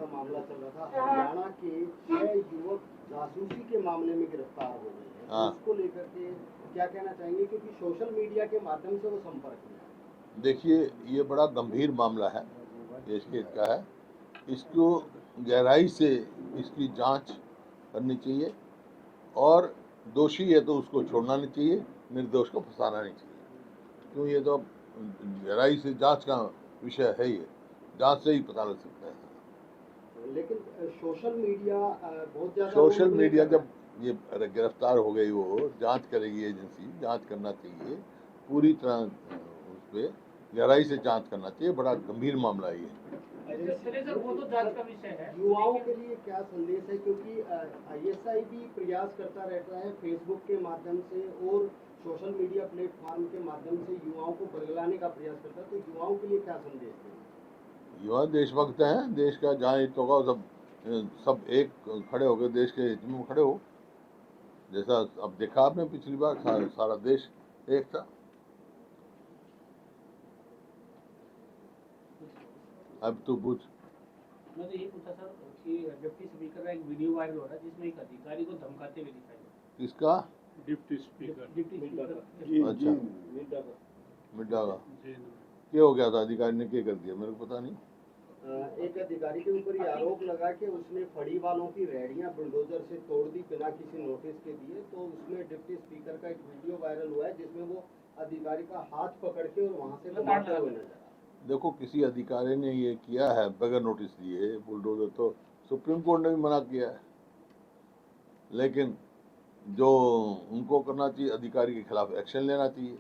का मामला चल रहा था, हरियाणा के 6 युवक जासूसी के मामले में गिरफ्तार हो गए हैं, उसको लेकर के क्या कहना चाहेंगे, क्योंकि सोशल मीडिया के माध्यम से वो संपर्क में? देखिए, ये बड़ा गंभीर मामला है, देश के हित का है। इसको गहराई से इसकी जांच करनी चाहिए और दोषी है तो उसको छोड़ना नहीं चाहिए, निर्दोष को फंसाना नहीं चाहिए। क्यों, ये तो गहराई से जांच का विषय है, ये जांच से ही पता लग सकता है। लेकिन सोशल मीडिया बहुत ज्यादा, सोशल मीडिया जब ये गिरफ्तार हो गई, वो जांच करेगी एजेंसी, जांच करना चाहिए पूरी तरह, उस पर गहराई से जांच करना चाहिए। बड़ा गंभीर मामला है ये। वो तो जांच का विषय है। युवाओं के लिए क्या संदेश है, क्योंकि आईएसआई भी प्रयास करता रहता है फेसबुक के माध्यम से और सोशल मीडिया प्लेटफॉर्म के माध्यम से युवाओं को बदलाने का प्रयास करता है, तो युवाओं के लिए क्या संदेश है? युवा देशभक्त हैं, देश का जहाँ हित होगा सब एक खड़े हो गए, देश के हित में खड़े हो। जैसा अब देखा आपने पिछली बार, सारा देश एक था। अब तो पूछ। मैं तो ये पूछा सर कि डिप्टी स्पीकर का एक वीडियो वायरल हो रहा है जिसमें एक अधिकारी को धमकाते हुए दिखाई दे। किसका? डिप्टी स्पीकर अच्छा, मिड्डा का क्या हो गया था? अधिकारी ने क्या कर दिया, मेरे को पता नहीं। एक अधिकारी के ऊपर ये आरोप लगा कि उसने फड़ी वालों की रेहड़ियां बुलडोजर से तोड़ दी बिना किसी नोटिस के दिए। तो उसमें डिप्टी स्पीकर का एक वीडियो वायरल हुआ है जिसमें वो अधिकारी का हाथ पकड़ के और वहां से लौटाते हुए नजर। देखो, किसी अधिकारी ने ये किया है बगैर नोटिस दिए बुलडोजर, तो सुप्रीम कोर्ट ने भी मना किया है। लेकिन जो उनको करना चाहिए, अधिकारी के खिलाफ एक्शन लेना चाहिए।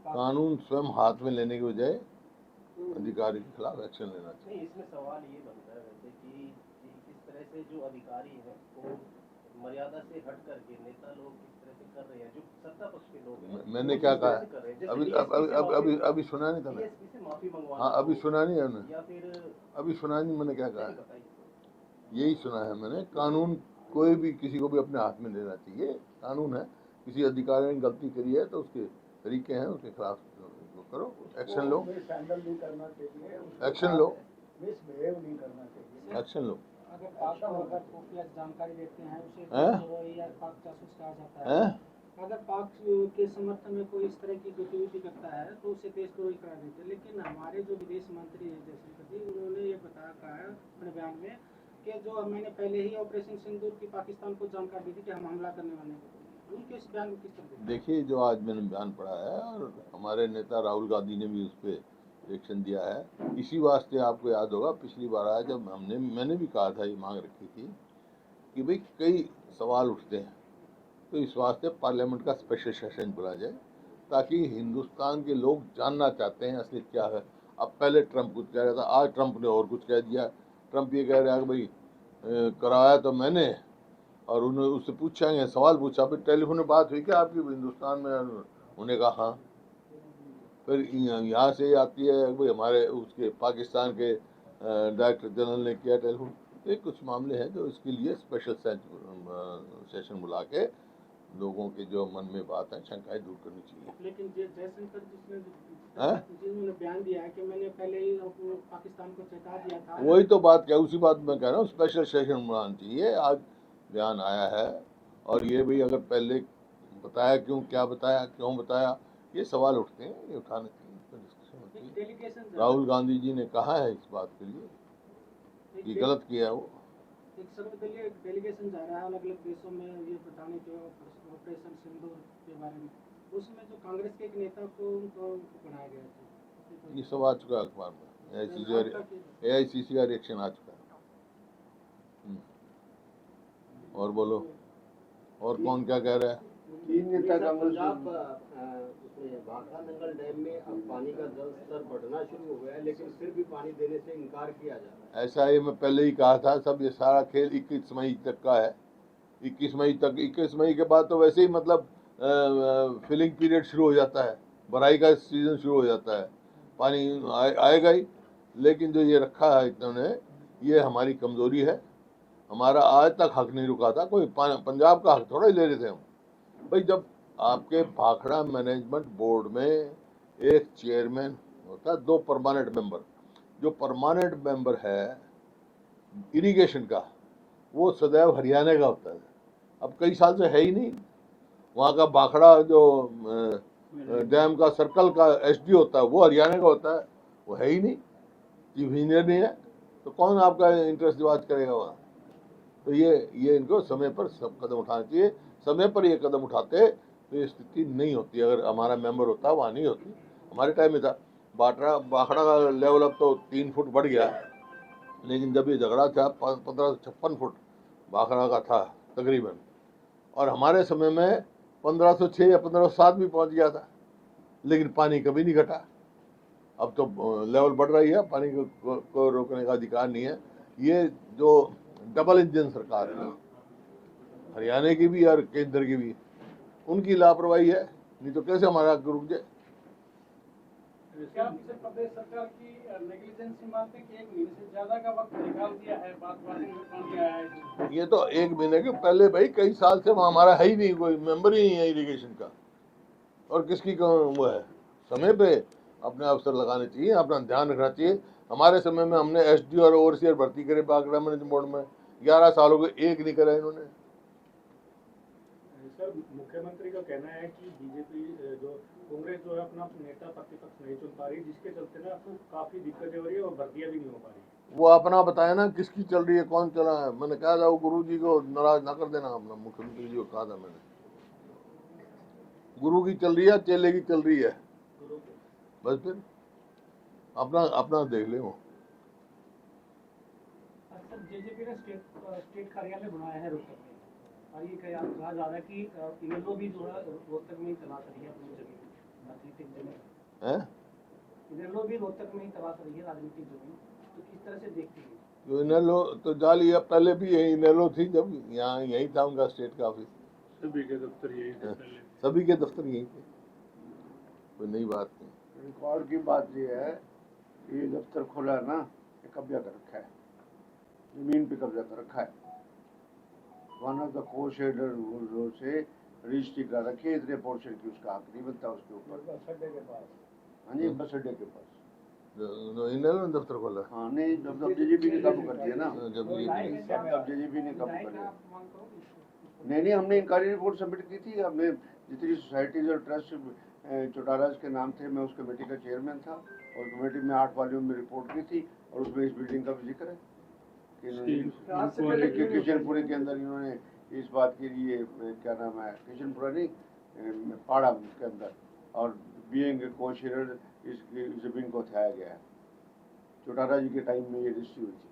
कानून स्वयं हाथ में लेने के बजाय अधिकारी के खिलाफ एक्शन लेना चाहिए। इसमें सवाल ये बनता है वैसे कि इस तरह से जो अधिकारी हैं वो मर्यादा से हट करके नेता लोग इस तरह से कर रहे हैं, जो सत्ता पक्ष के लोग हैं। मैंने क्या कहा? अभी सुना नहीं था मैं। माफी मंगवाना, हाँ, अभी सुना नहीं है मैंने, या फिर अभी सुना नहीं मैंने क्या कहा। यही सुना है मैंने, कानून कोई भी किसी को भी अपने हाथ में लेना चाहिए। कानून है, किसी अधिकारी ने गलती करी है तो उसके तरीके हैं, उसके खिलाफ करो, एक्शन लो, एक्शन लो, एक्शन लो। अगर पाक को खुफिया जानकारी देते हैं उसे पाक जासूस कहा जाता है। अगर पाक के समर्थन में कोई इस तरह की गतिविधि करता है तो उसे देशद्रोही करार देते हैं। लेकिन हमारे जो विदेश मंत्री हैं जयशंकर जी, उन्होंने ये कहा है अपने बयान में कि जो मैंने पहले ही ऑपरेशन सिंदूर की पाकिस्तान को जानकारी दी थी कि हम हमला करने वाले हैं। उनके इस बयान को किस तरह देखिए, जो आज मैंने बयान पढ़ा है और हमारे नेता राहुल गांधी ने भी उस पर रिएक्शन दिया है। इसी वास्ते आपको याद होगा पिछली बार आया जब मैंने भी कहा था, ये मांग रखी थी कि भाई कई सवाल उठते हैं, तो इस वास्ते पार्लियामेंट का स्पेशल सेशन बुलाया जाए ताकि हिंदुस्तान के लोग जानना चाहते हैं असलियत क्या है। अब पहले ट्रंप कुछ कह रहा था, आज ट्रंप ने और कुछ कह दिया। ट्रंप ये कह रहा है कि भाई कराया तो मैंने, और उन्होंने उससे पूछेंगे, सवाल पूछा, फिर टेलीफोन में बात हुई क्या आपकी हिंदुस्तान में? उन्होंने कहा हाँ। फिर यहाँ से आती है भाई हमारे उसके पाकिस्तान के डायरेक्टर जनरल ने किया टेलीफोन। ये कुछ मामले हैं जो इसके लिए स्पेशल सेशन बुला के लोगों के जो मन में बात है, शंकाएं दूर करनी चाहिए। लेकिन जयशंकर जिन्होंने बयान दिया है कि मैंने पहले ही पाकिस्तान को चेता दिया था, वही तो बात क्या, उसी बात मैं कह रहा हूँ, स्पेशल सेशन बुलाना चाहिए। आज बयान आया है और ये भी अगर पहले बताया, क्यों क्या बताया, क्यों बताया, ये सवाल उठते हैं, ये उठाने चाहिए। राहुल गांधी जी ने कहा है इस बात के लिए कि गलत किया है वो। एक सर्वदलीय डेलीगेशन जा रहा है अलग अलग देशों में ये बताने के ऑपरेशन सिंदूर के बारे में, उसमें जो कांग्रेस के एक नेता को बनाया गया था। ये सब आ चुका है अखबार में, AICC का रिएक्शन आ चुका है। और बोलो, और कौन क्या कह रहा है? तीन नेता पंजाब भाखड़ा नंगल डैम में अब पानी का जल स्तर बढ़ना शुरू हो गया है, लेकिन फिर भी पानी देने से इनकार किया जा रहा है। ऐसा ही मैं पहले ही कहा था, सब ये सारा खेल 21 मई तक का है। 21 मई तक, 21 मई के बाद तो वैसे ही मतलब फिलिंग पीरियड शुरू हो जाता है, भराई का सीजन शुरू हो जाता है, पानी आएगा ही। लेकिन जो ये रखा है इन्होंने, ये हमारी कमजोरी है। हमारा आज तक हक नहीं रुका था, कोई पंजाब का हक थोड़ा ही ले रहे थे हम। भाई जब आपके भाखड़ा मैनेजमेंट बोर्ड में एक चेयरमैन होता है, 2 परमानेंट मेंबर। जो परमानेंट मेंबर है इरिगेशन का, वो सदैव हरियाणा का होता है। अब कई साल से है ही नहीं। वहाँ का भाखड़ा जो डैम का सर्कल का एसडी होता है वो हरियाणा का होता है, वो है ही नहीं, चीफ इंजीनियर नहीं है, तो कौन आपका इंटरेस्ट डिवाइड करेगा वहाँ। तो ये इनको समय पर सब कदम उठाना चाहिए। समय पर ये कदम उठाते तो ये स्थिति नहीं होती। अगर हमारा मेंबर होता वहाँ नहीं होती। हमारे टाइम में था भाखड़ा का लेवल अब तो 3 फुट बढ़ गया, लेकिन जब ये झगड़ा था 1556 फुट भाखड़ा का था तकरीबन, और हमारे समय में 1506 या 1507 भी पहुंच गया था, लेकिन पानी कभी नहीं घटा। अब तो लेवल बढ़ रही है, पानी को रोकने का अधिकार नहीं है। ये जो डबल इंजन सरकार है, हरियाणा की भी और केंद्र की भी, उनकी लापरवाही है, नहीं तो कैसे हमारा रुक जाए। क्या आप इसे प्रदेश सरकार की नेग्लिजेंसी मानते हैं कि 1 महीने से ज्यादा का वक्त निकाल दिया है, बात में काम किया है? ये तो 1 महीने के पहले भाई कई साल से वहाँ हमारा है ही नहीं, कोई मेंबर ही नहीं है इरिगेशन का, और किसकी वो है। समय पे अपने अफसर लगाने चाहिए, अपना ध्यान रखना चाहिए। हमारे समय में हमने एसडी और ओवरसीयर भर्ती करे भाखड़ा मैनेजमेंट बोर्ड में, 11 सालों के एक नहीं करा इन्होंने। सर, मुख्यमंत्री का कहना है कि बीजेपी जो कांग्रेस जो है अपना नेता प्रतिपक्ष नहीं चुन पा रही, जिसके चलते ना काफी दिक्कतें हो रही है और भर्तियां भी नहीं हो पा रही। वो अपना बताया ना किसकी चल रही है, कौन चला है। मैंने कहा था वो गुरु जी को नाराज ना कर देना, अपना मुख्यमंत्री जी को कहा था मैंने, गुरु की चल रही है, चेले की चल रही है, बस फिर अपना अपना देख ले वो। सर, जेजेपी ने स्टेट कार्यालय बनाया है रोहतक में, और ये कहा जा रहा है कि इनेलो भी जो है रोहतक में ही तलाश रही है अपनी जमीन, राजनीतिक जमीन है। इनेलो भी रोहतक में ही तलाश रही है राजनीतिक जमीन, तो किस तरह से देखती है? जो इनेलो तो जाली है, पहले भी यही इनेलो थी, जब यहाँ यही था उनका स्टेट का ऑफिस, सभी के दफ्तर यही थे पहले। सभी के दफ्तर यही थे, कोई नई बात नहीं। रिकॉर्ड की बात ये है, ये दफ्तर खोला है ना, ये कब्जा कर रखा है, जमीन पे कब्जा कर रखा है। वन ऑफ द को शेडर से रजिस्ट्री करा रखी है, इतने पोर्शन की उसका हक नहीं बनता उसके ऊपर। बस अड्डे के पास। हाँ जी, बस अड्डे के पास। इनेलो ने दफ्तर खोला। हाँ नहीं, जब जेजेपी ने काबू कर दिया ना, जब अब जेजेपी ने काबू कर दिया। नहीं, हमने इंक्वायरी रिपोर्ट सबमिट की थी। हमने जितनी सोसाइटीज और ट्रस्ट चौटाराज के नाम थे, मैं उस कमेटी का चेयरमैन था, और कमेटी में 8 वॉल्यूम में रिपोर्ट की थी, और उसमें इस बिल्डिंग का भी जिक्र है कि किशनपुरी के अंदर इन्होंने इस बात के लिए, क्या नाम है, किशनपुरा नहीं, पाड़ा के अंदर, और बीइंग को शेयर इस जमीन को उठाया गया है। चौटारा जी के टाइम में ये रजिस्ट्री हुई थी।